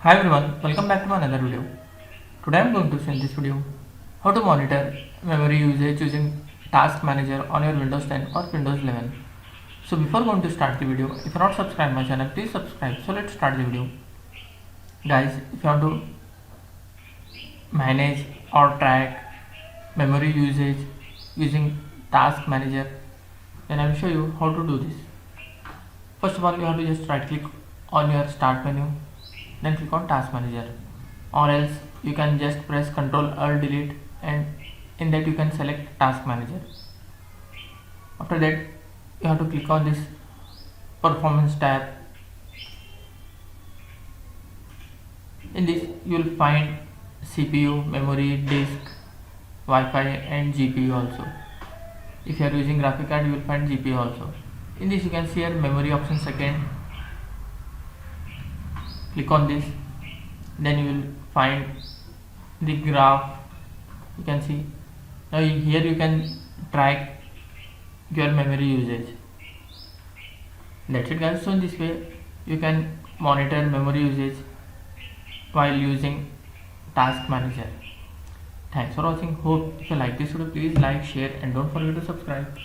Hi everyone, welcome back to another video. Today I am going to show in this video how to monitor memory usage using Task Manager on your Windows 10 or Windows 11. So before going to start the video, if you are not subscribed my channel, please subscribe. So let's start the video. Guys, if you want to manage or track memory usage using Task Manager, then I will show you how to do this. First of all, you have to just right click on your start menu, then click on Task Manager, or else you can just press Ctrl Alt Delete and in that you can select Task Manager. After that you have to click on this Performance tab. In this you will find CPU, memory, disk, Wi-Fi and GPU also. If you are using graphic card you will find GPU also. In this you can see your memory option second. Click on this, then you will find the graph. You can see now here you can track your memory usage. That's it guys. So in this way you can monitor memory usage while using Task Manager. Thanks for watching. Hope if you like this video, please like, share and don't forget to subscribe.